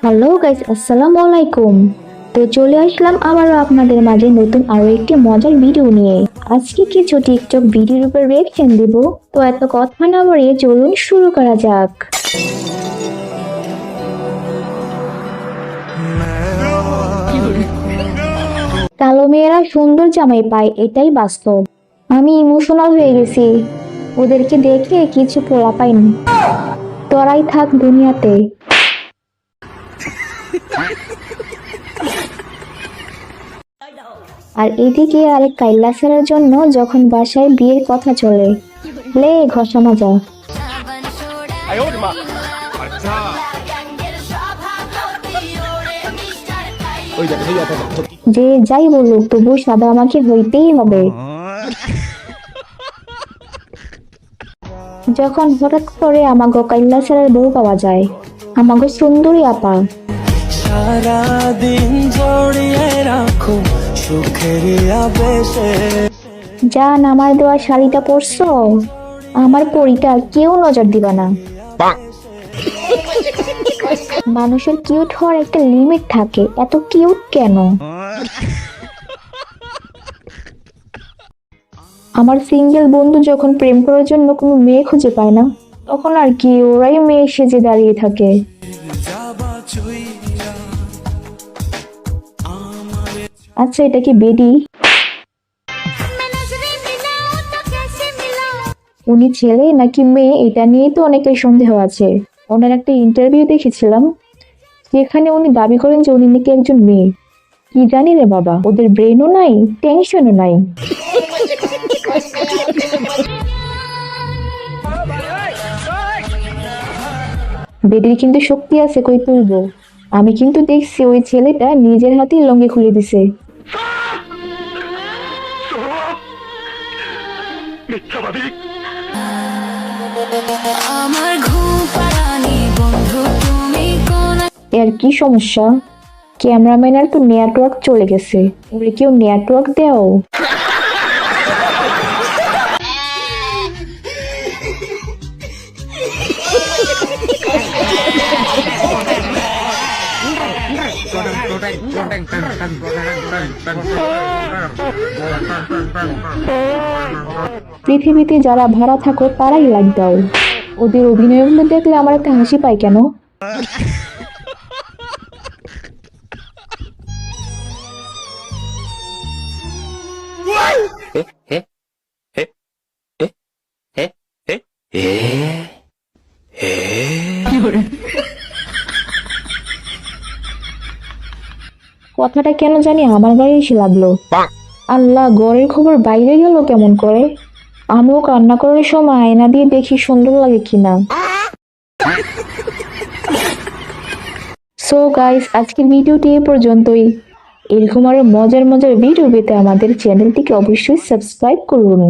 Hello guys, আসসালামু আলাইকুম। তো চলে আসলাম আবারও আপনাদের মাঝে নতুন আরো একটি মজার ভিডিও নিয়ে। আজকে কিছু টিকটক ভিডিওর উপর রিঅ্যাকশন দেব। তো এত কথা না বাড়িয়ে চলুন শুরু করা যাক। কালো মেয়েরা সুন্দর জামাই পায়, এটাই বাস্তব। আমি ইমোশনাল হয়ে গেছি ওদেরকে দেখে। কিছু পোলা পাইনি, তোরাই থাক দুনিয়াতে। আর এদিকে আরেক কাইলাসের জন্য যখন বাসায় বিয়ের কথা চলে, লে ঘষা মজা। যে যাই বলুক তবু সাদা আমাকে হইতেই হবে। যখন হঠাৎ করে আমাগো কাইলাসের বউ পাওয়া যায়, আমাগো সুন্দরী আপা। সারাদিন জড়িয়ে রাখো সুখের আবেশে। জান, আমার দেওয়া শাড়িটা পরছো? আমার পরিটা কেউ নজর দিবা না। মানুষের কিউট হওয়ার একটা লিমিট থাকে, এত কিউট কেন? আমার সিঙ্গেল বন্ধু যখন প্রেম করার জন্য কোনো মেয়ে খুঁজে পায় না, তখন আর কি ওরাই মেয়ে সেজে দাঁড়িয়ে থাকে। আচ্ছা, এটা কি বেডি? উনি ছেলে নাকি মেয়ে এটা নিয়ে তো অনেকের সন্দেহ আছে। ওনার একটা ইন্টারভিউ দেখেছিলাম, যেখানে উনি দাবি করেন যে উনি নাকি একজন মেয়ে। কি জানি রে বাবা, ওদের ব্রেনও নাই, টেনশনও নাই। বেডির কিন্তু শক্তি আছে, কই তুলবো। আমি কিন্তু দেখছি ওই ছেলেটা নিজের হাতেই লঙ্গি খুলে দিছে। এর কি সমস্যা? ক্যামেরাম্যানের তো নেটওয়ার্ক চলে গেছে, ওরে কেউ নেটওয়ার্ক দেও। পৃথিবীতে যারা ভাড়া থাকো তারাই লাইক দাও। ওদের অভিনয়গুলো দেখলে আমার একটা হাসি পায় কেন? কথাটা কেন জানি আমার গায়ে এসে লাগলো। আল্লাহ, ঘরের খবর বাইরে গেল কেমন করে? আমিও কান্না করার সময় আয়না দিয়ে দেখি সুন্দর লাগে কিনা। সো গাইস, আজকের ভিডিওটি এ পর্যন্তই। এরকম আরো মজার মজার ভিডিও পেতে আমাদের চ্যানেলটিকে অবশ্যই সাবস্ক্রাইব করুন।